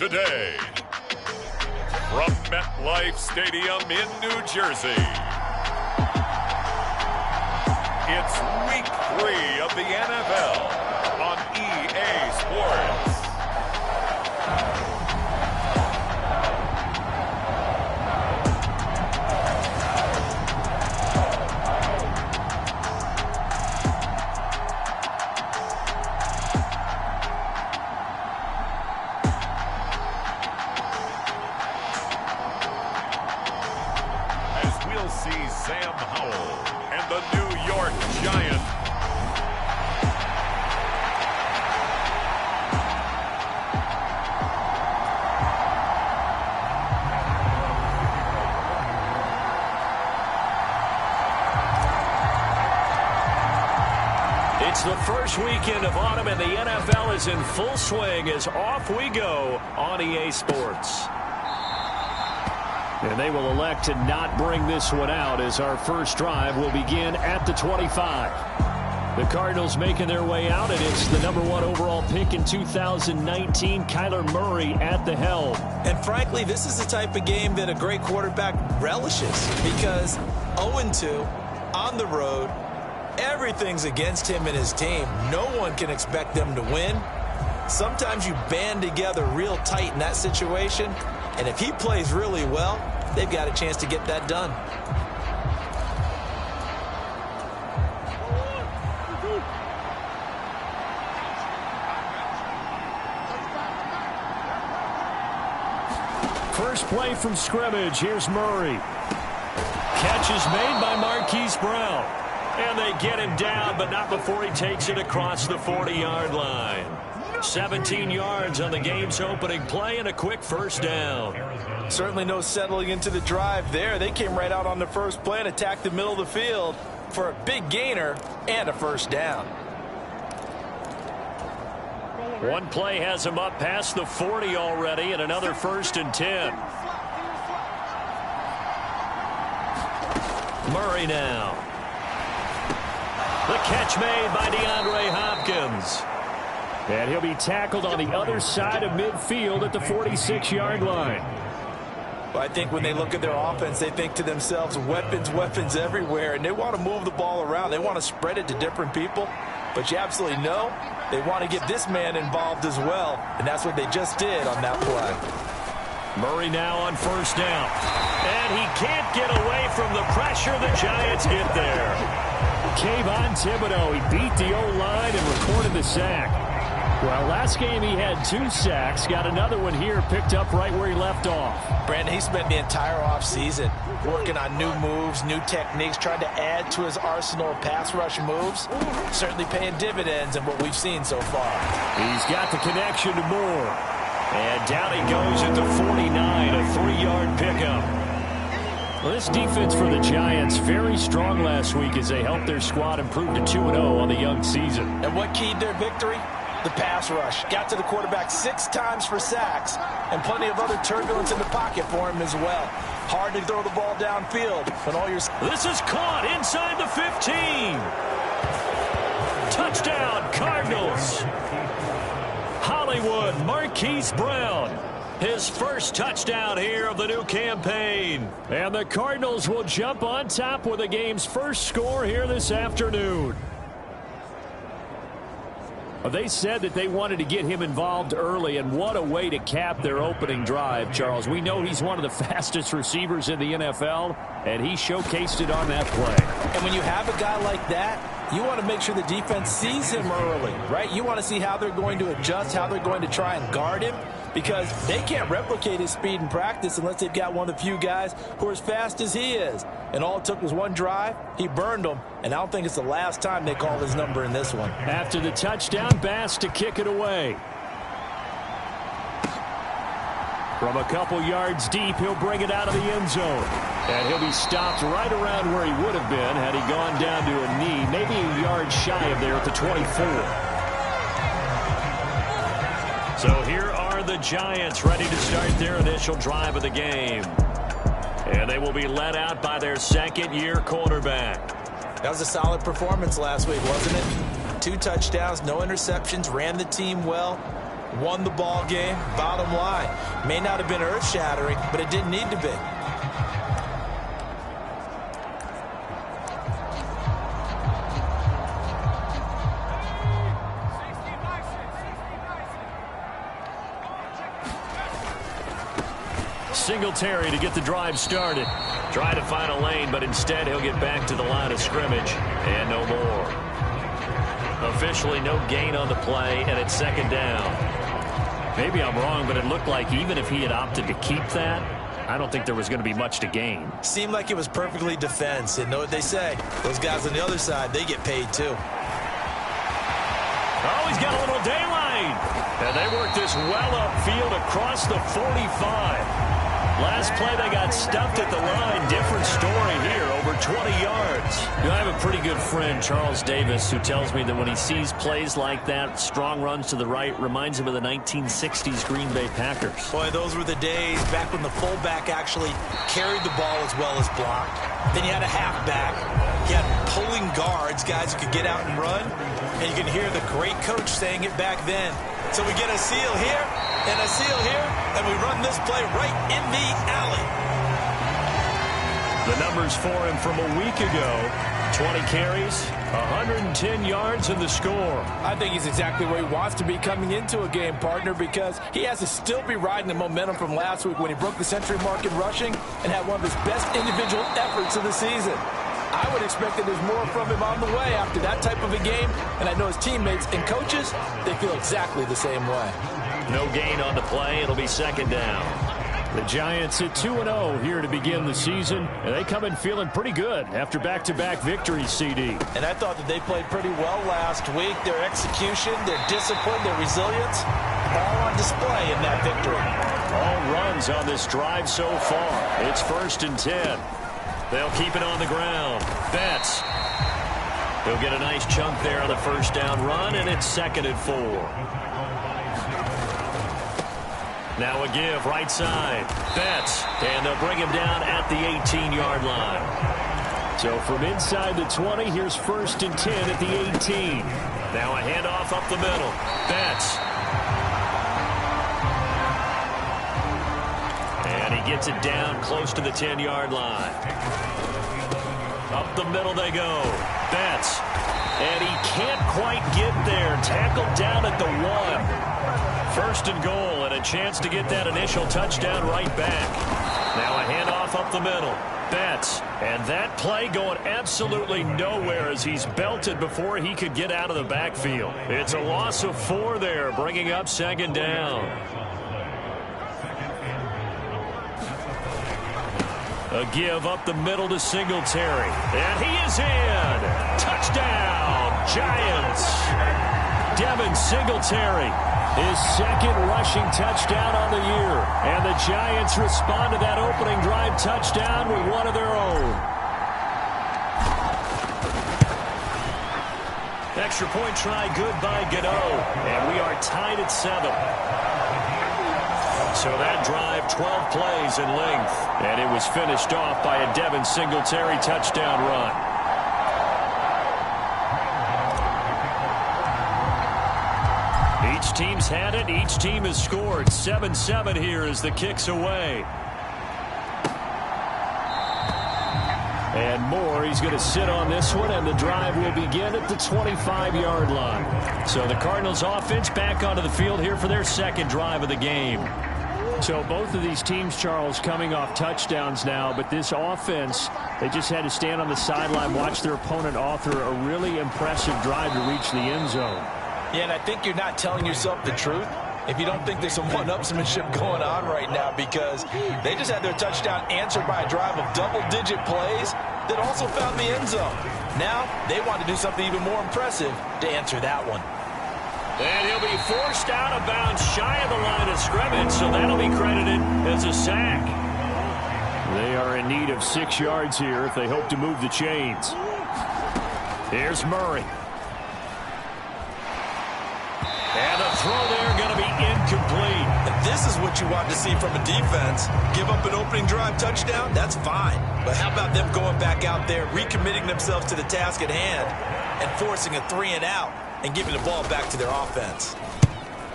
today. From MetLife Stadium in New Jersey, it's Week 3 of the NFL on EA Sports. Sam Howell and the New York Giants. It's the first weekend of autumn, and the NFL is in full swing as off we go on EA Sports. And they will elect to not bring this one out as our first drive will begin at the 25. The Cardinals making their way out, and it's the #1 overall pick in 2019, Kyler Murray at the helm. And frankly, this is the type of game that a great quarterback relishes because 0-2 on the road, everything's against him and his team. No one can expect them to win. Sometimes you band together real tight in that situation, and if he plays really well, they've got a chance to get that done. First play from scrimmage. Here's Murray. Catch is made by Marquise Brown. And they get him down, but not before he takes it across the 40-yard line. 17 yards on the game's opening play and a quick first down. Certainly no settling into the drive there. They came right out on the first play and attacked the middle of the field for a big gainer and a first down. One play has him up past the 40 already, and another 1st and 10. Murray now. The catch made by DeAndre Hopkins. And he'll be tackled on the other side of midfield at the 46-yard line. Well, I think when they look at their offense, they think to themselves, weapons, weapons everywhere, and they want to move the ball around. They want to spread it to different people. But you absolutely know they want to get this man involved as well, and that's what they just did on that play. Murray now on first down. And he can't get away from the pressure. The Giants get there. Kayvon Thibodeau, he beat the O-line and recorded the sack. Well, last game he had 2 sacks. Got another one here picked up right where he left off. Brandon, he spent the entire offseason working on new moves, new techniques, trying to add to his arsenal of pass rush moves. Certainly paying dividends in what we've seen so far. He's got the connection to Moore. And down he goes at the 49, a 3-yard pickup. Well, this defense for the Giants very strong last week as they helped their squad improve to 2-0 on the young season. And what keyed their victory? The pass rush. Got to the quarterback 6 times for sacks, and plenty of other turbulence in the pocket for him as well. Hard to throw the ball downfield when all your... This is caught inside the 15. Touchdown, Cardinals. Hollywood, Marquise Brown. His first touchdown here of the new campaign. And the Cardinals will jump on top with the game's first score here this afternoon. They said that they wanted to get him involved early, and what a way to cap their opening drive, Charles. We know he's one of the fastest receivers in the NFL, and he showcased it on that play. And when you have a guy like that, you want to make sure the defense sees him early, right? You want to see how they're going to adjust, how they're going to try and guard him, because they can't replicate his speed in practice unless they've got one of the few guys who are as fast as he is. And all it took was one drive. He burned them, and I don't think it's the last time they call his number in this one. After the touchdown, Bass to kick it away. From a couple yards deep, he'll bring it out of the end zone. And he'll be stopped right around where he would have been had he gone down to a knee, maybe a yard shy of there at the 24. So here are the Giants ready to start their initial drive of the game. And they will be led out by their second-year quarterback. That was a solid performance last week, wasn't it? 2 touchdowns, no interceptions, ran the team well. Won the ball game, bottom line. May not have been earth-shattering, but it didn't need to be. Singletary to get the drive started. Try to find a lane, but instead he'll get back to the line of scrimmage. And no more. Officially no gain on the play, and it's second down. Maybe I'm wrong, but it looked like even if he had opted to keep that, I don't think there was going to be much to gain. Seemed like it was perfectly defense. And know what they say? Those guys on the other side, they get paid too. Oh, he's got a little daylight. And they work this well upfield across the 45. Last play, they got stuffed at the line. Different story here, over 20 yards. You know, I have a pretty good friend, Charles Davis, who tells me that when he sees plays like that, strong runs to the right, reminds him of the 1960s Green Bay Packers. Boy, those were the days back when the fullback actually carried the ball as well as blocked. Then you had a halfback. You had pulling guards, guys who could get out and run. And you can hear the great coach saying it back then. So we get a seal here and a seal here, and we run this play right in the alley. The numbers for him from a week ago: 20 carries, 110 yards, and the score. I think he's exactly where he wants to be coming into a game, partner, because he has to still be riding the momentum from last week when he broke the century mark in rushing and had one of his best individual efforts of the season. I would expect that there's more from him on the way after that type of a game, and I know his teammates and coaches, they feel exactly the same way. No gain on the play. It'll be second down. The Giants at 2-0 here to begin the season, and they come in feeling pretty good after back-to-back victories, CD. And I thought that they played pretty well last week. Their execution, their discipline, their resilience, all on display in that victory. All runs on this drive so far. It's 1st and 10. They'll keep it on the ground. Betts. He'll get a nice chunk there on the first down run, and it's 2nd and 4. Now a give, right side. Betts, and they'll bring him down at the 18-yard line. So from inside the 20, here's 1st and 10 at the 18. Now a handoff up the middle. Betts. And he gets it down close to the 10-yard line. Up the middle they go. Betts. And he can't quite get there. Tackled down at the 1. 1st and goal, and a chance to get that initial touchdown right back. Now a handoff up the middle. Betts. And that play going absolutely nowhere as he's belted before he could get out of the backfield. It's a loss of 4 there, bringing up 2nd down. A give up the middle to Singletary. And he is in. Touchdown, Giants. Devin Singletary, his 2nd rushing touchdown on the year. And the Giants respond to that opening drive touchdown with one of their own. Extra point try good by Gano. And we are tied at 7. So that drive, 12 plays in length. And it was finished off by a Devin Singletary touchdown run. Each team's had it. Each team has scored. 7-7 here as the kick's away. And more. He's going to sit on this one, and the drive will begin at the 25-yard line. So the Cardinals offense back onto the field here for their 2nd drive of the game. So both of these teams, Charles, coming off touchdowns now, but this offense, they just had to stand on the sideline, watch their opponent author a really impressive drive to reach the end zone. Yeah, and I think you're not telling yourself the truth if you don't think there's some one-upsmanship going on right now, because they just had their touchdown answered by a drive of double-digit plays that also found the end zone. Now they want to do something even more impressive to answer that one. And he'll be forced out of bounds shy of the line of scrimmage, so that'll be credited as a sack. They are in need of 6 yards here if they hope to move the chains. Here's Murray. And the throw there going to be incomplete. And this is what you want to see from a defense. Give up an opening drive touchdown, that's fine. But how about them going back out there, recommitting themselves to the task at hand, and forcing a 3-and-out, and giving the ball back to their offense.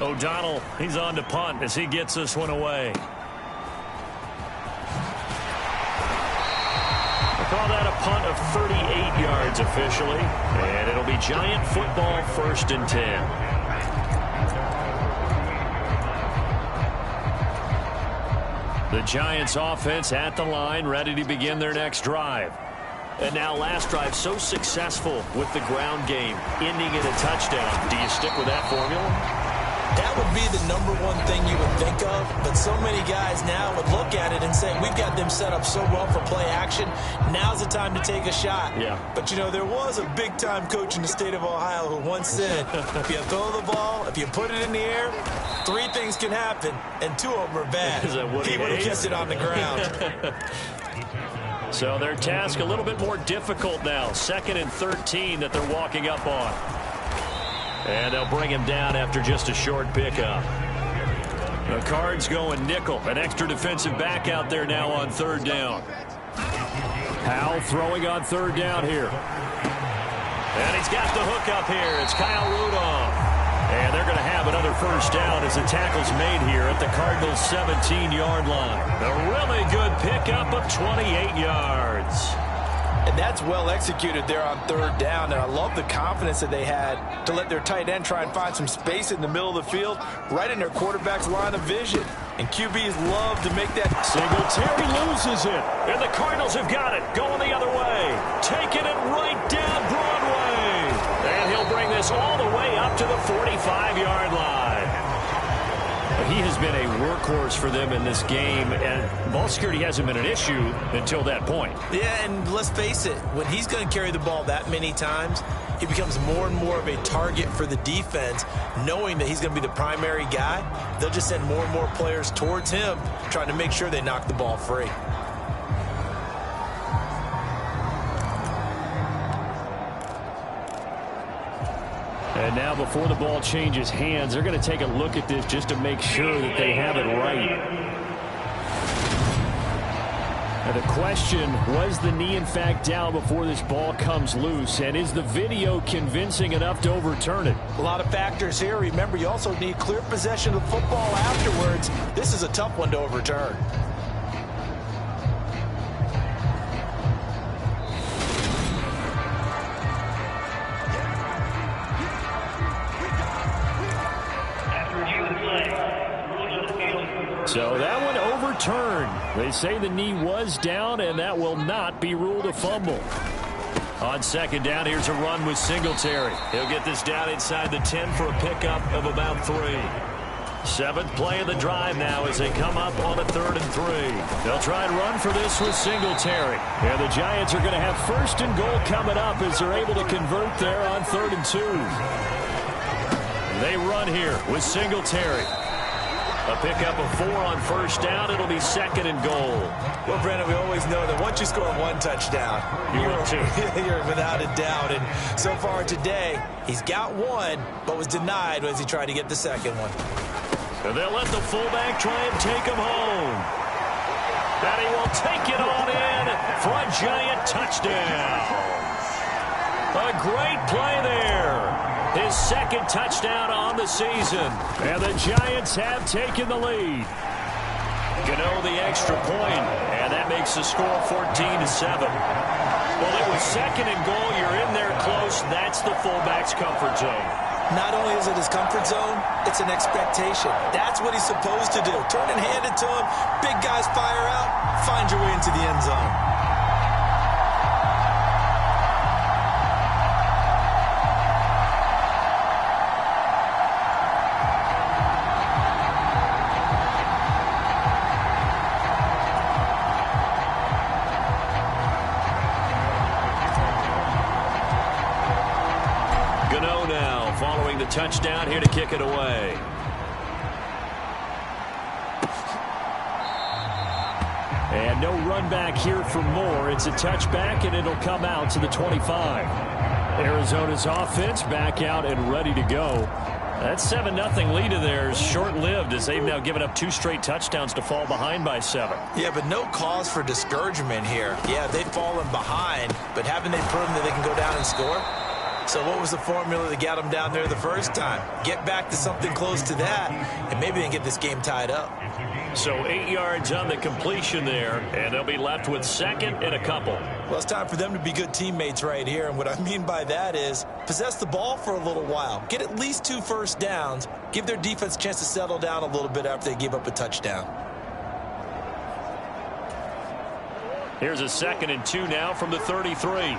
O'Donnell, he's on to punt as he gets this one away. Call that a punt of 38 yards officially. And it'll be Giant football, 1st and 10. The Giants offense at the line, ready to begin their next drive. And now last drive so successful with the ground game, ending in a touchdown. Do you stick with that formula? That would be the #1 thing you would think of, but so many guys now would look at it and say, we've got them set up so well for play action. Now's the time to take a shot. Yeah. But, you know, there was a big-time coach in the state of Ohio who once said, if you throw the ball, if you put it in the air, 3 things can happen, and 2 of them are bad. He would have kept it on the ground. So their task a little bit more difficult now. 2nd and 13 that they're walking up on. And they'll bring him down after just a short pickup. The Cards going nickel. An extra defensive back out there now on 3rd down. Howell throwing on 3rd down here. And he's got the hook up here. It's Kyle Rudolph. And they're going to have another 1st down as the tackle's made here at the Cardinals' 17-yard line. A really good pickup of 28 yards. And that's well executed there on 3rd down. And I love the confidence that they had to let their tight end try and find some space in the middle of the field, right in their quarterback's line of vision. And QBs love to make that. Singletary loses it. And the Cardinals have got it. Going the other way. Taking it right down Broadway. And he'll bring this all the way up to the 45-yard line. He has been a workhorse for them in this game, and ball security hasn't been an issue until that point. Yeah, and let's face it, when he's going to carry the ball that many times, he becomes more and more of a target for the defense, knowing that he's going to be the primary guy. They'll just send more and more players towards him, trying to make sure they knock the ball free. And now before the ball changes hands, they're going to take a look at this just to make sure that they have it right. And the question, was the knee in fact down before this ball comes loose? And is the video convincing enough to overturn it? A lot of factors here. Remember, you also need clear possession of the football afterwards. This is a tough one to overturn. So that one overturned. They say the knee was down, and that will not be ruled a fumble. On 2nd down, here's a run with Singletary. He'll get this down inside the 10 for a pickup of about 3. 7th play of the drive now as they come up on a 3rd and 3. They'll try and run for this with Singletary. And the Giants are going to have 1st and goal coming up as they're able to convert there on 3rd and 2. They run here with Singletary. A pickup of 4 on 1st down. It'll be 2nd and goal. Well, Brandon, we always know that once you score 1 touchdown, you're without a doubt. And so far today, he's got 1, but was denied as he tried to get the 2nd one. And they'll let the fullback try and take him home. And he will take it on in for a Giant touchdown. A great play there. His 2nd touchdown on the season. And the Giants have taken the lead. Gano the extra point, and that makes the score 14-7. Well, it was 2nd and goal. You're in there close. That's the fullback's comfort zone. Not only is it his comfort zone, it's an expectation. That's what he's supposed to do. Turn and hand it to him. Big guys fire out. Find your way into the end zone. Following the touchdown, here to kick it away. And no run back here for Moore. It's a touchback, and it'll come out to the 25. Arizona's offense back out and ready to go. That 7-0 lead of theirs short-lived as they've now given up 2 straight touchdowns to fall behind by 7. Yeah, but no cause for discouragement here. Yeah, they've fallen behind, but haven't they proven that they can go down and score? So what was the formula that got them down there the first time? Get back to something close to that, and maybe they can get this game tied up. So 8 yards on the completion there, and they'll be left with second and a couple. Well, it's time for them to be good teammates right here, and what I mean by that is possess the ball for a little while. Get at least 2 first downs. Give their defense a chance to settle down a little bit after they give up a touchdown. Here's a 2nd and 2 now from the 33.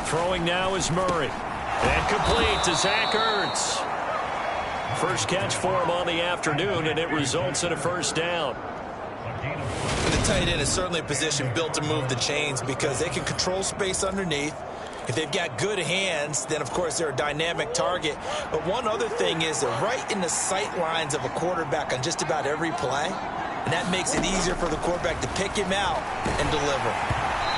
Throwing now is Murray. And complete to Zach Ertz. First catch for him on the afternoon, and it results in a first down. The tight end is certainly a position built to move the chains because they can control space underneath. If they've got good hands, then, of course, they're a dynamic target. But one other thing is they're right in the sight lines of a quarterback on just about every play, and that makes it easier for the quarterback to pick him out and deliver.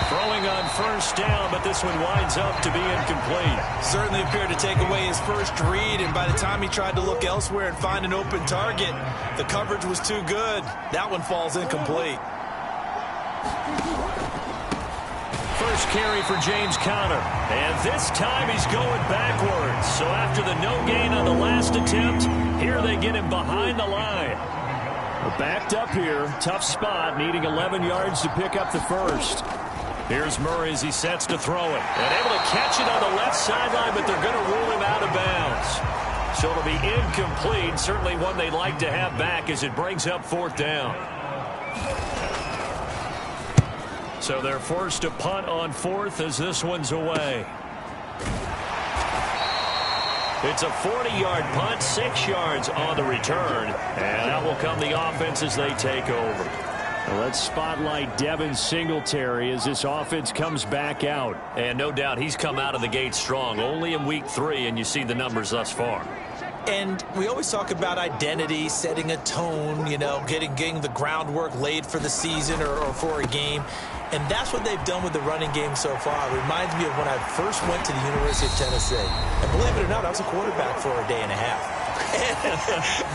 Throwing on first down, but this one winds up to be incomplete. Certainly appeared to take away his first read, and by the time he tried to look elsewhere and find an open target, the coverage was too good. That one falls incomplete. First carry for James Conner, and this time he's going backwards. So after the no gain on the last attempt, here they get him behind the line. We're backed up here, tough spot, needing 11 yards to pick up the first. Here's Murray as he sets to throw it. And able to catch it on the left sideline, but they're going to rule him out of bounds. So it'll be incomplete. Certainly one they'd like to have back as it brings up 4th down. So they're forced to punt on 4th as this one's away. It's a 40-yard punt, 6 yards on the return. And out will come the offense as they take over. Well, let's spotlight Devin Singletary as this offense comes back out. And no doubt he's come out of the gate strong. Only in week 3, and you see the numbers thus far. And we always talk about identity, setting a tone, you know, getting the groundwork laid for the season or for a game. And that's what they've done with the running game so far. It reminds me of when I first went to the University of Tennessee. And believe it or not, I was a quarterback for a day and a half.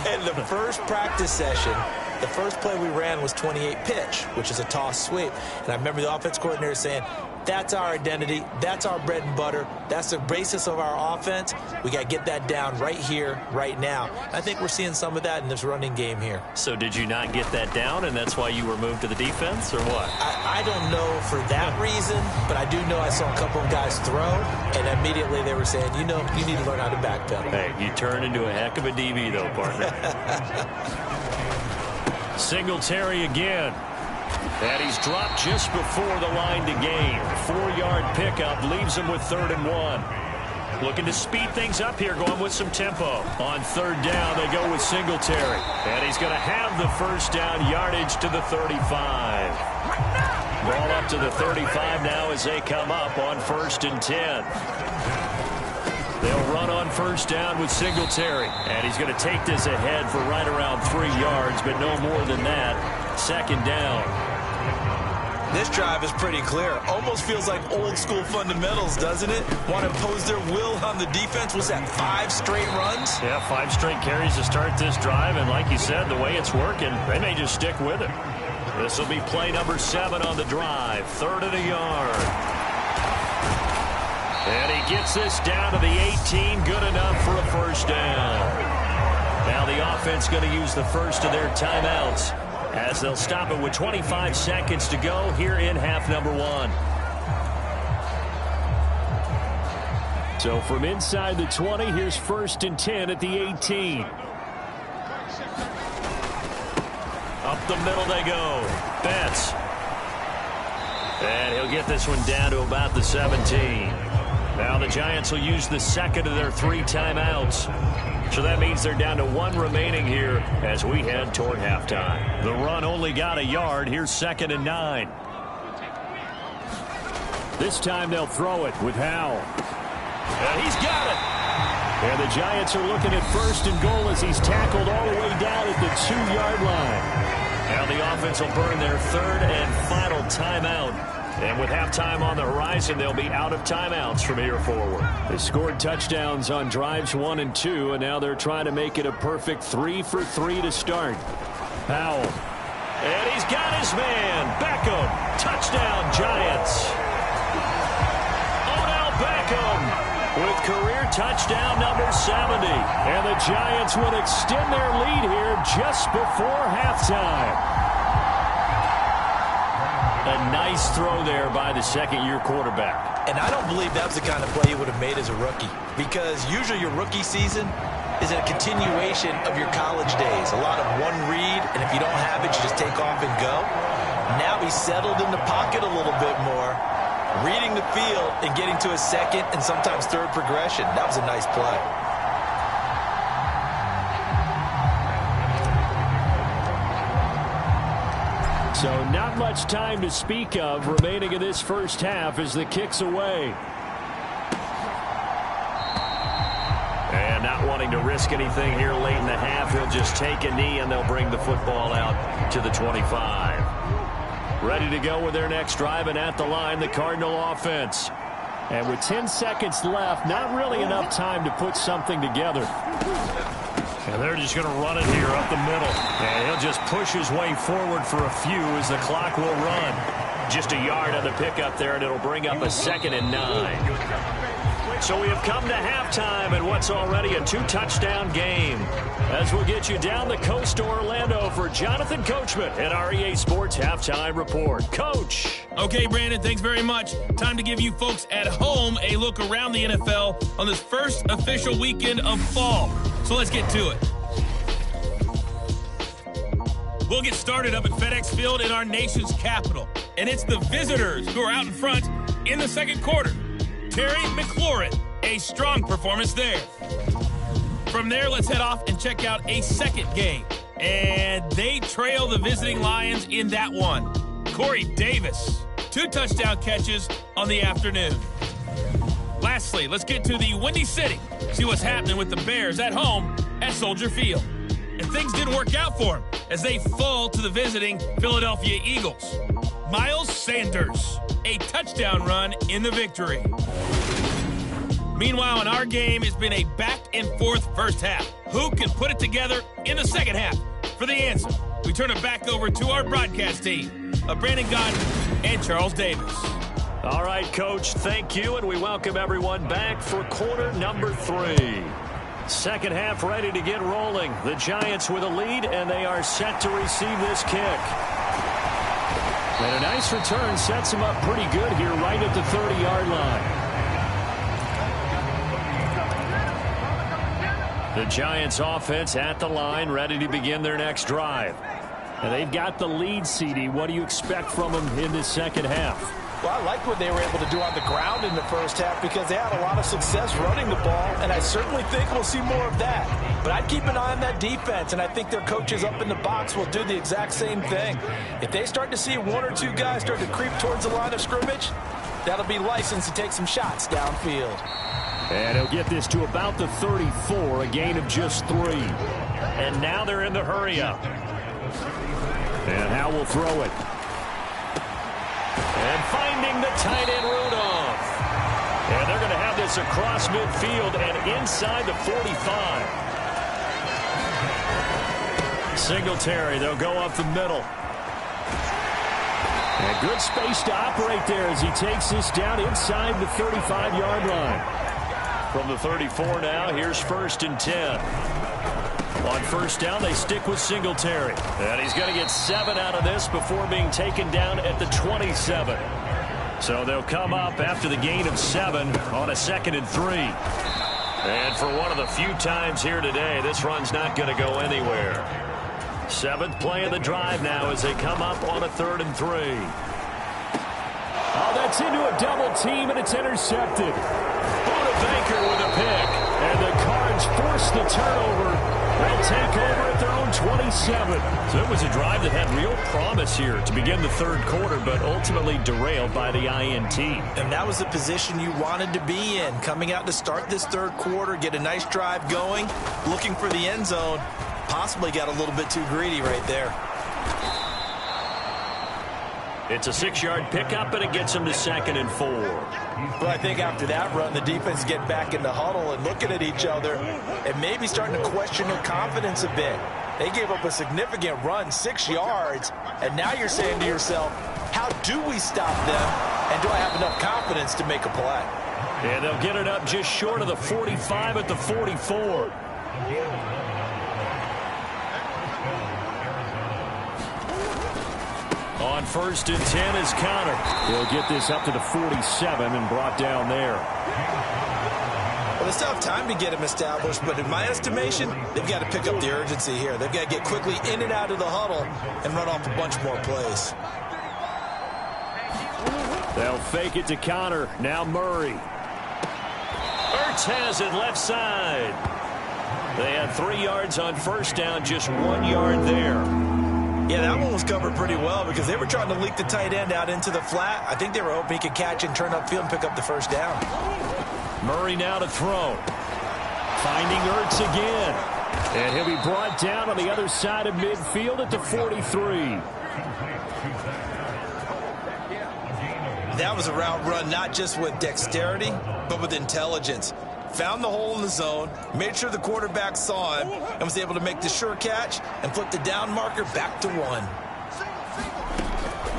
And the first practice session, the first play we ran was 28 pitch, which is a toss sweep. And I remember the offense coordinator saying, that's our identity, that's our bread and butter, that's the basis of our offense. We got to get that down right here, right now. I think we're seeing some of that in this running game here. So did you not get that down, and that's why you were moved to the defense, or what? I don't know for that reason, but I do know I saw a couple of guys throw, and immediately they were saying, you know, you need to learn how to backpedal. Hey, you turn into a heck of a DB, though, partner. Singletary again. And he's dropped just before the line to gain. 4-yard pickup leaves him with 3rd and 1. Looking to speed things up here, going with some tempo. On 3rd down, they go with Singletary. And he's going to have the first down yardage to the 35. Ball up to the 35 now as they come up on 1st and 10. They'll run on first down with Singletary. And he's going to take this ahead for right around 3 yards, but no more than that. 2nd down. This drive is pretty clear. Almost feels like old school fundamentals, doesn't it? Want to impose their will on the defense. Was that 5 straight runs? Yeah, 5 straight carries to start this drive. And like you said, the way it's working, they may just stick with it. This will be play number 7 on the drive. 3rd and a yard. And he gets this down to the 18. Good enough for a first down. Now the offense going to use the first of their timeouts, as they'll stop it with 25 seconds to go here in half number 1. So from inside the 20, here's 1st and 10 at the 18. Up the middle they go. Betts. And he'll get this one down to about the 17. Now the Giants will use the second of their 3 timeouts. So that means they're down to 1 remaining here as we head toward halftime. The run only got a yard. Here's 2nd and 9. This time they'll throw it with Howell. And he's got it. And the Giants are looking at 1st and goal as he's tackled all the way down at the 2-yard line. Now the offense will burn their 3rd and final timeout. And with halftime on the horizon, they'll be out of timeouts from here forward. They scored touchdowns on drives 1 and 2, and now they're trying to make it a perfect 3 for 3 to start. Powell. And he's got his man. Beckham. Touchdown, Giants. Odell Beckham with career touchdown number 70. And the Giants would extend their lead here just before halftime. A nice throw there by the second-year quarterback. And I don't believe that was the kind of play he would have made as a rookie, because usually your rookie season is a continuation of your college days. A lot of one read, and if you don't have it, you just take off and go. Now he's settled in the pocket a little bit more, reading the field and getting to a second and sometimes third progression. That was a nice play. So not much time to speak of remaining in this first half as the kick's away. And not wanting to risk anything here late in the half, he'll just take a knee and they'll bring the football out to the 25. Ready to go with their next drive, and at the line, the Cardinal offense. And with 10 seconds left, not really enough time to put something together. And they're just going to run it here up the middle. And he'll just push his way forward for a few as the clock will run. Just a yard on the pickup there, and it'll bring up a 2nd and 9. So we have come to halftime in what's already a 2-touchdown game. As we'll get you down the coast to Orlando for Jonathan Coachman at our EA Sports Halftime Report. Coach. Okay, Brandon, thanks very much. Time to give you folks at home a look around the NFL on this first official weekend of fall. So let's get to it. We'll get started up at FedEx Field in our nation's capital. And it's the visitors who are out in front in the second quarter. Terry McLaurin, a strong performance there. From there, let's head off and check out a second game. And they trail the visiting Lions in that one. Corey Davis, 2 touchdown catches on the afternoon. Lastly, let's get to the Windy City. See what's happening with the Bears at home at Soldier Field. And things didn't work out for them as they fall to the visiting Philadelphia Eagles. Miles Sanders, a touchdown run in the victory. Meanwhile, in our game, it's been a back-and-forth first half. Who can put it together in the second half? For the answer, we turn it back over to our broadcast team of Brandon Gaudin and Charles Davis. All right, Coach, thank you, and we welcome everyone back for quarter number 3. Second half ready to get rolling. The Giants with a lead, and they are set to receive this kick. And a nice return sets them up pretty good here right at the 30-yard line. The Giants offense at the line, ready to begin their next drive. And they've got the lead, CD. What do you expect from them in this second half? Well, I like what they were able to do on the ground in the first half because they had a lot of success running the ball, and I certainly think we'll see more of that. But I'd keep an eye on that defense, and I think their coaches up in the box will do the exact same thing. If they start to see 1 or 2 guys start to creep towards the line of scrimmage, that'll be license to take some shots downfield. And he'll get this to about the 34, a gain of just 3. And now they're in the hurry-up. And Howe will throw it. And finding the tight end Rudolph. And they're going to have this across midfield and inside the 45. Singletary, they'll go up the middle. And good space to operate there as he takes this down inside the 35-yard line. From the 34 now, here's 1st and 10. On first down, they stick with Singletary. And he's going to get 7 out of this before being taken down at the 27. So they'll come up after the gain of 7 on a 2nd and 3. And for one of the few times here today, this run's not going to go anywhere. 7th play of the drive now as they come up on a 3rd and 3. Oh, that's into a double team, and it's intercepted. Baker with a pick. And the Cards force the turnover. They'll take over at their own 27. So it was a drive that had real promise here to begin the 3rd quarter, but ultimately derailed by the INT. And that was the position you wanted to be in. Coming out to start this 3rd quarter, get a nice drive going, looking for the end zone. Possibly got a little bit too greedy right there. It's a 6-yard pickup, and it gets them to 2nd and 4. But I think after that run, the defense get back in the huddle and looking at each other and maybe starting to question their confidence a bit. They gave up a significant run, 6 yards, and now you're saying to yourself, how do we stop them, and do I have enough confidence to make a play? And they'll get it up just short of the 45 at the 44. On 1st and 10 is Connor. He'll get this up to the 47 and brought down there. Well, they still have time to get him established, but in my estimation, they've got to pick up the urgency here. They've got to get quickly in and out of the huddle and run off a bunch more plays. They'll fake it to Connor. Now Murray. Ertz has it left side. They had 3 yards on 1st down, just 1 yard there. Yeah, that one was covered pretty well because they were trying to leak the tight end out into the flat. I think they were hoping he could catch and turn upfield and pick up the 1st down. Murray now to throw. Finding Ertz again. And he'll be brought down on the other side of midfield at the 43. That was a route run not just with dexterity, but with intelligence. Found the hole in the zone, made sure the quarterback saw him, and was able to make the sure catch and flip the down marker back to 1.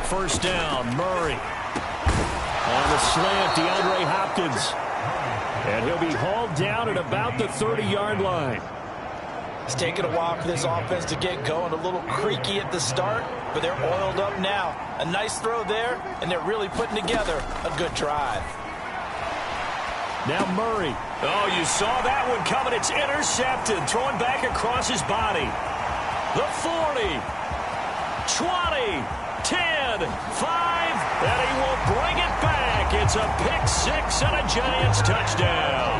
1st down, Murray. On the slant, DeAndre Hopkins. And he'll be hauled down at about the 30-yard line. It's taken a while for this offense to get going. A little creaky at the start, but they're oiled up now. A nice throw there, and they're really putting together a good drive. Now Murray. Oh, you saw that one coming. It's intercepted. Throwing back across his body. The 40. 20. 10. 5. And he will bring it back. It's a pick-6 and a Giants touchdown.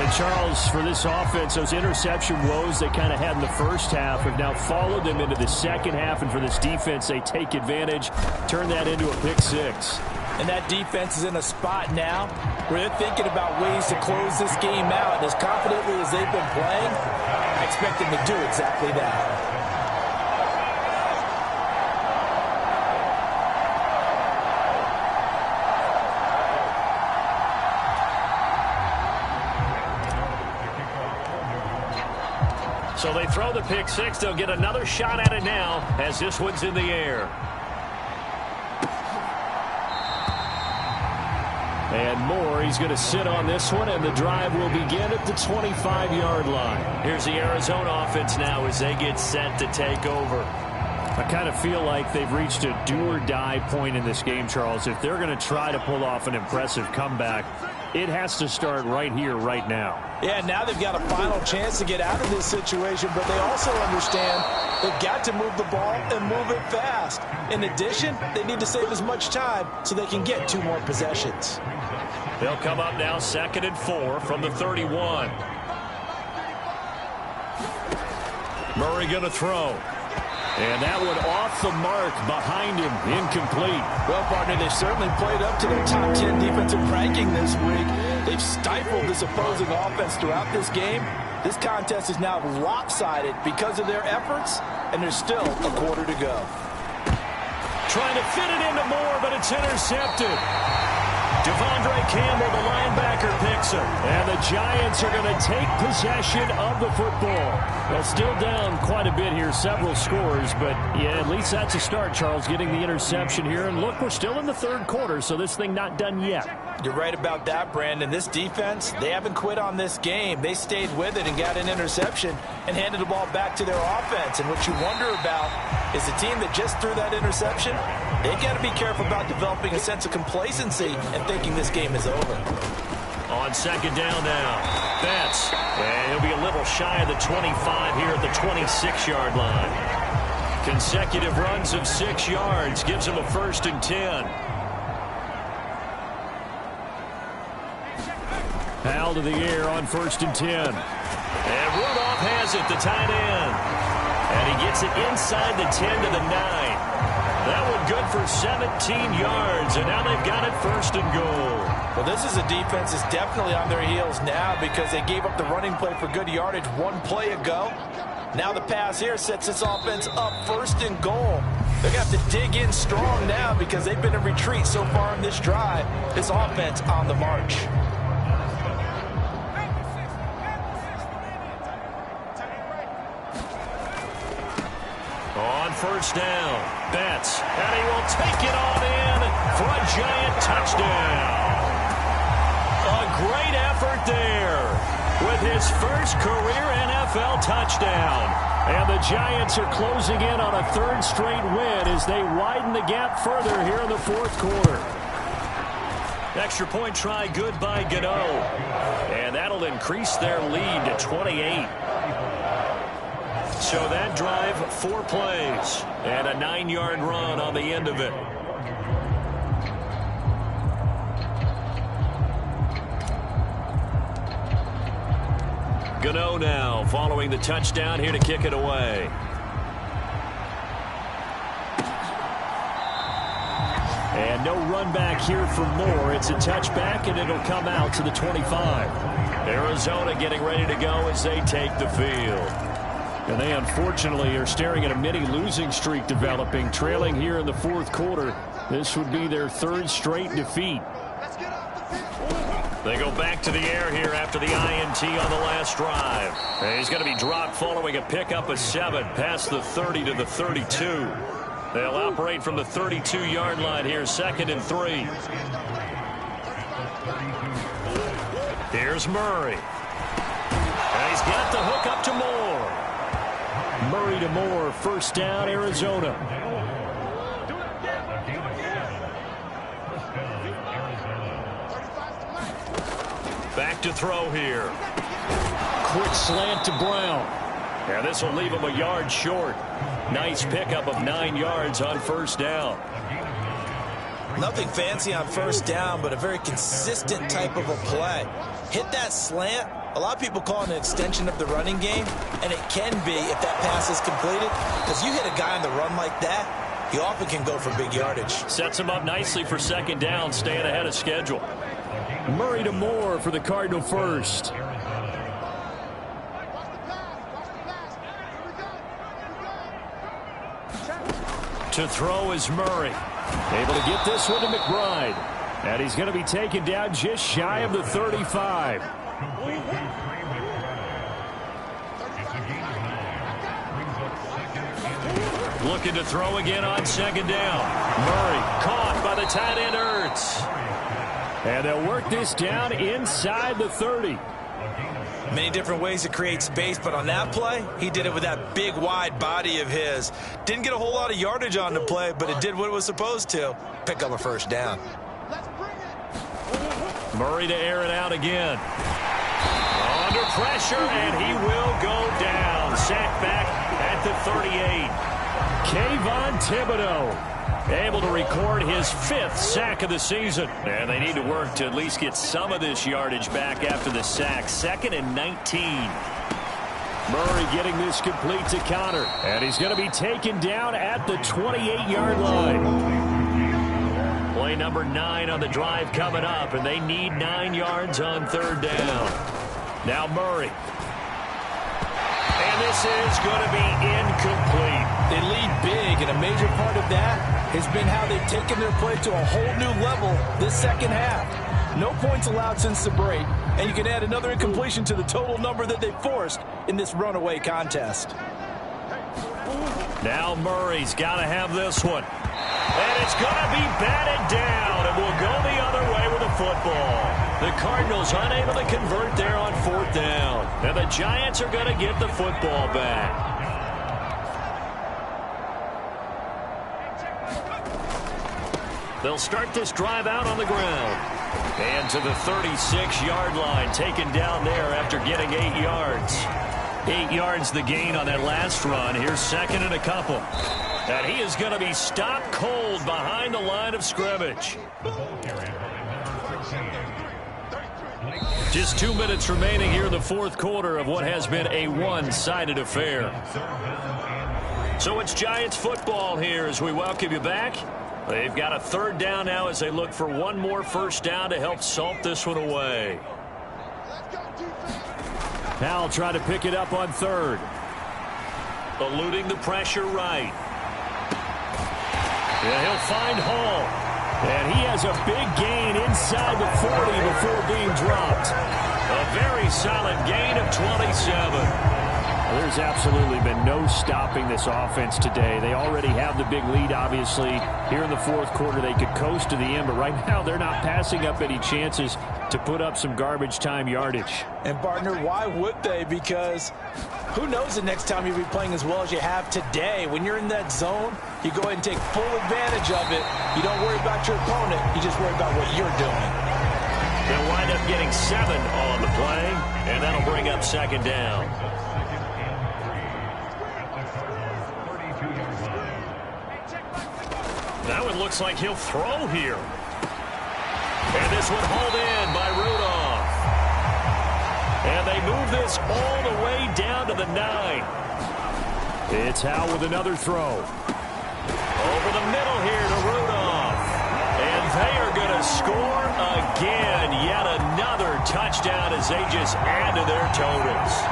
And Charles, for this offense, those interception woes they kind of had in the first half have now followed them into the second half. And for this defense, they take advantage, turn that into a pick-6. And that defense is in a spot now where they're thinking about ways to close this game out. And as confidently as they've been playing, I expect them to do exactly that. So they throw the pick-6. They'll get another shot at it now as this one's in the air. And Moore, he's going to sit on this one, and the drive will begin at the 25-yard line. Here's the Arizona offense now as they get set to take over. I kind of feel like they've reached a do-or-die point in this game, Charles. If they're going to try to pull off an impressive comeback, it has to start right here, right now. Yeah, now they've got a final chance to get out of this situation, but they also understand they've got to move the ball and move it fast. In addition, they need to save as much time so they can get 2 more possessions. They'll come up now 2nd and 4 from the 31. Murray going to throw. And that one off the mark behind him, incomplete. Well, partner, they've certainly played up to their top 10 defensive ranking this week. They've stifled this opposing offense throughout this game. This contest is now lopsided because of their efforts, and there's still a quarter to go. Trying to fit it into Moore, but it's intercepted. Devondre Campbell, the linebacker, picks him. And the Giants are going to take possession of the football. Well, still down quite a bit here, several scores, but yeah, at least that's a start, Charles, getting the interception here. And look, we're still in the 3rd quarter, so this thing not done yet. You're right about that, Brandon. This defense, they haven't quit on this game. They stayed with it and got an interception and handed the ball back to their offense. And what you wonder about is the team that just threw that interception, they've got to be careful about developing a sense of complacency and thinking this game is over. On 2nd down now, Betts. And he'll be a little shy of the 25 here at the 26-yard line. Consecutive runs of 6 yards gives him a 1st and 10. Hal to the air on 1st and 10. And Rudolph has it, the tight end. And he gets it inside the 10 to the 9. That one good for 17 yards, and now they've got it 1st and goal. Well, this is a defense that's definitely on their heels now because they gave up the running play for good yardage 1 play ago. Now the pass here sets this offense up 1st and goal. They're going to have to dig in strong now because they've been in retreat so far in this drive. This offense on the march. first down. Betts, and he will take it on in for a Giant touchdown. A great effort there with his first career NFL touchdown. And the Giants are closing in on a third straight win as they widen the gap further here in the fourth quarter. Extra point try good by Gano. And that'll increase their lead to 28. So that drive, 4 plays, and a 9-yard run on the end of it. Gano now following the touchdown here to kick it away. And no run back here for Moore. It's a touchback, and it'll come out to the 25. Arizona getting ready to go as they take the field. And they unfortunately are staring at a mini losing streak developing, trailing here in the fourth quarter. This would be their 3rd straight defeat. They go back to the air here after the INT on the last drive. And he's going to be dropped following a pickup of 7 past the 30 to the 32. They'll operate from the 32-yard line here, 2nd and 3. Here's Murray. And he's got the hook up to Moore. Murray to Moore, first down, Arizona. Back to throw here. Quick slant to Brown. And this will leave him a yard short. Nice pickup of 9 yards on first down. Nothing fancy on first down, but a very consistent type of a play. Hit that slant. A lot of people call it an extension of the running game, and it can be if that pass is completed, because you hit a guy on the run like that, he often can go for big yardage. Sets him up nicely for 2nd down, staying ahead of schedule. Murray to Moore for the Cardinal first. To throw is Murray. Able to get this one to McBride. And he's going to be taken down just shy of the 35. Looking to throw again on 2nd down. Murray caught by the tight end Ertz. And they'll work this down inside the 30. Many different ways to create space, but on that play, he did it with that big, wide body of his. Didn't get a whole lot of yardage on the play, but it did what it was supposed to. Pick up a first down. Murray to air it out again. Under pressure, and he will go down. Sacked back at the 38. Kayvon Thibodeau able to record his 5th sack of the season. And they need to work to at least get some of this yardage back after the sack. 2nd and 19. Murray getting this complete to Connor. And he's going to be taken down at the 28-yard line. Play number 9 on the drive coming up, and they need 9 yards on 3rd down. Now Murray. And this is going to be incomplete. They lead big, and a major part of that has been how they've taken their play to a whole new level this second half. No points allowed since the break, and you can add another incompletion to the total number that they forced in this runaway contest. Now Murray's got to have this one. And it's going to be batted down, and will go the other way with the football. The Cardinals unable to convert there on 4th down. And the Giants are going to get the football back. They'll start this drive out on the ground. And to the 36-yard line, taken down there after getting 8 yards. 8 yards the gain on that last run. Here's 2nd and a couple. And he is going to be stopped cold behind the line of scrimmage. Just 2 minutes remaining here in the fourth quarter of what has been a one-sided affair. So it's Giants football here as we welcome you back. They've got a 3rd down now as they look for one more first down to help salt this one away. Powell trying to pick it up on 3rd. Eluding the pressure right. And he'll find Hall. And he has a big gain inside the 40 before being dropped. A very solid gain of 27. There's absolutely been no stopping this offense today. They already have the big lead, obviously. Here in the fourth quarter, they could coast to the end, but right now they're not passing up any chances to put up some garbage time yardage. And, partner, why would they? Because who knows the next time you'll be playing as well as you have today. When you're in that zone, you go ahead and take full advantage of it. You don't worry about your opponent. You just worry about what you're doing. They'll wind up getting 7 on the play, and that'll bring up second down. Now it looks like he'll throw here. And this one hauled in by Rudolph. And they move this all the way down to the 9. It's Howe with another throw. Over the middle here to Rudolph. And they are going to score again. Yet another touchdown as they just add to their totals.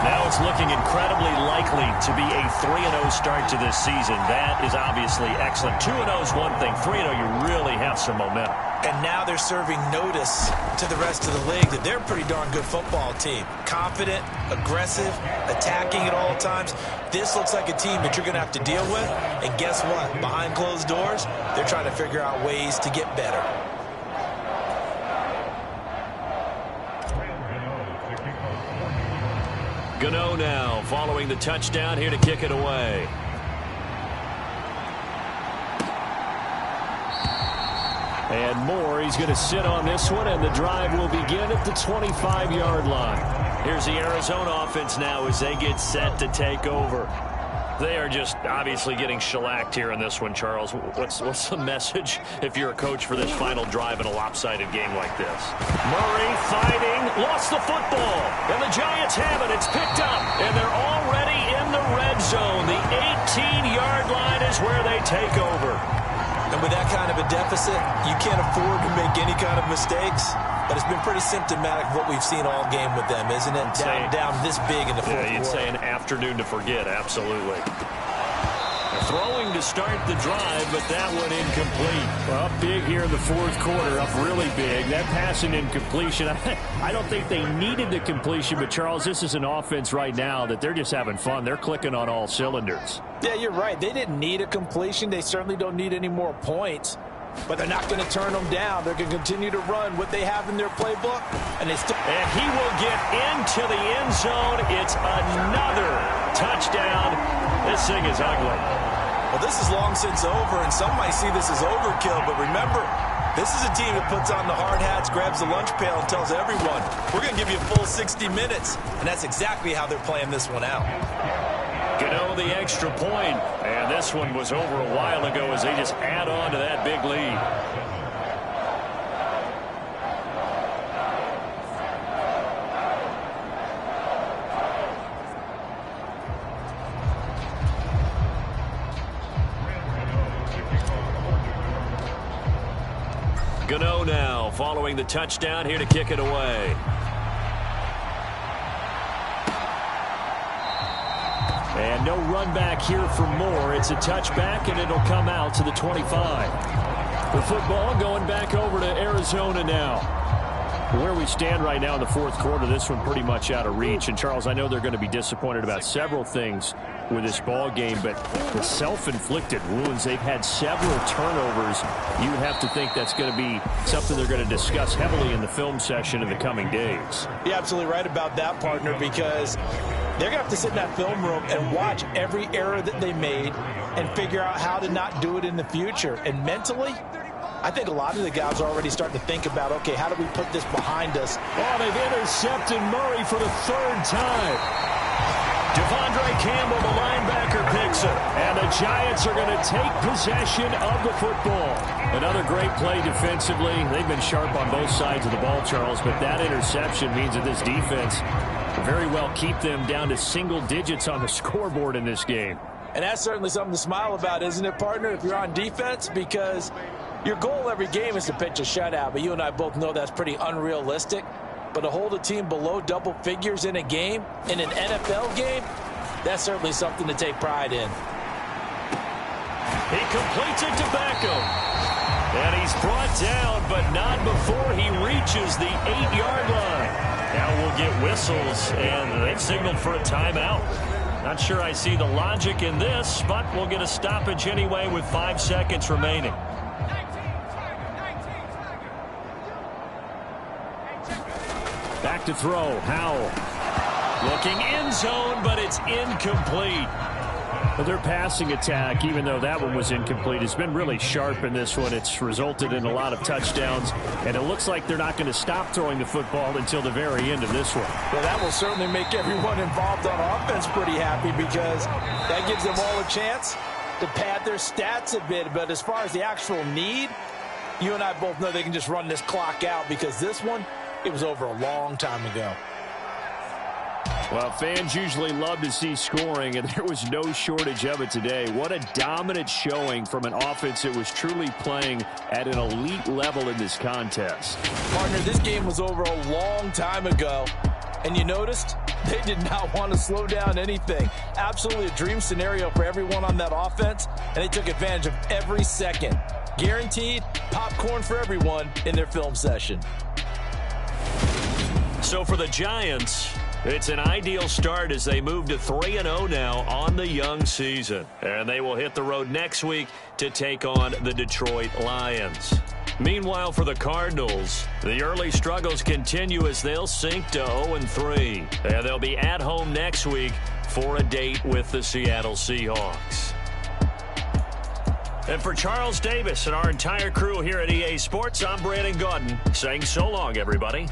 Now it's looking incredibly likely to be a 3-0 start to this season. That is obviously excellent. 2-0 is one thing. 3-0, you really have some momentum. And now they're serving notice to the rest of the league that they're a pretty darn good football team. Confident, aggressive, attacking at all times. This looks like a team that you're going to have to deal with. And guess what? Behind closed doors, they're trying to figure out ways to get better. Gano now following the touchdown here to kick it away. And Moore, he's going to sit on this one, and the drive will begin at the 25-yard line. Here's the Arizona offense now as they get set to take over. They are just obviously getting shellacked here in this one, Charles. What's the message if you're a coach for this final drive in a lopsided game like this? Murray fighting, lost the football, and the Giants have it. It's picked up, and they're already in the red zone. The 18-yard line is where they take over. And with that kind of a deficit, you can't afford to make any kind of mistakes. But it's been pretty symptomatic of what we've seen all game with them, isn't it? Down this big in the fourth quarter. You'd say an afternoon to forget, absolutely. Throwing to start the drive, but that one incomplete. Well, big here in the fourth quarter, up really big. That pass and incompletion, I don't think they needed the completion, but Charles, this is an offense right now that they're just having fun. They're clicking on all cylinders. Yeah, you're right. They didn't need a completion. They certainly don't need any more points. But they're not going to turn them down. They're going to continue to run what they have in their playbook. And he will get into the end zone. It's another touchdown. This thing is ugly. Well, this is long since over, and some might see this as overkill. But remember, this is a team that puts on the hard hats, grabs the lunch pail, and tells everyone, we're going to give you a full 60 minutes. And that's exactly how they're playing this one out. Gano the extra point, and this one was over a while ago as they just add on to that big lead. Gano now following the touchdown here to kick it away. And no run back here for Moore. It's a touchback, and it'll come out to the 25. The football going back over to Arizona now. Where we stand right now in the fourth quarter, this one pretty much out of reach. And, Charles, I know they're going to be disappointed about several things with this ball game, but the self-inflicted wounds, they've had several turnovers. You would have to think that's going to be something they're going to discuss heavily in the film session in the coming days. You're absolutely right about that, partner, because they're going to have to sit in that film room and watch every error that they made and figure out how to not do it in the future. And mentally, I think a lot of the guys are already starting to think about, okay, how do we put this behind us? Oh, they've intercepted Murray for the third time. Devondre Campbell, the linebacker, picks it. And the Giants are going to take possession of the football. Another great play defensively. They've been sharp on both sides of the ball, Charles, but that interception means that this defense will very well keep them down to single digits on the scoreboard in this game. And that's certainly something to smile about, isn't it, partner, if you're on defense? Because your goal every game is to pitch a shutout, but you and I both know that's pretty unrealistic. But to hold a team below double figures in a game, in an NFL game, that's certainly something to take pride in. He completes it to Beckham. And he's brought down, but not before he reaches the 8-yard line. Now we'll will get whistles, and they've signaled for a timeout. Not sure I see the logic in this, but we'll get a stoppage anyway with 5 seconds remaining. Back to throw, Howell. Looking end zone, but it's incomplete. Well, their passing attack, even though that one was incomplete, has been really sharp in this one. It's resulted in a lot of touchdowns, and it looks like they're not going to stop throwing the football until the very end of this one. Well, that will certainly make everyone involved on offense pretty happy because that gives them all a chance to pad their stats a bit. But as far as the actual need, you and I both know they can just run this clock out because this one, it was over a long time ago. Well, fans usually love to see scoring, and there was no shortage of it today. What a dominant showing from an offense that was truly playing at an elite level in this contest. Partner, this game was over a long time ago, and you noticed they did not want to slow down anything. Absolutely a dream scenario for everyone on that offense, and they took advantage of every second. Guaranteed popcorn for everyone in their film session. So for the Giants, it's an ideal start as they move to 3-0 now on the young season. And they will hit the road next week to take on the Detroit Lions. Meanwhile, for the Cardinals, the early struggles continue as they'll sink to 0-3. And they'll be at home next week for a date with the Seattle Seahawks. And for Charles Davis and our entire crew here at EA Sports, I'm Brandon Gaudin saying so long, everybody.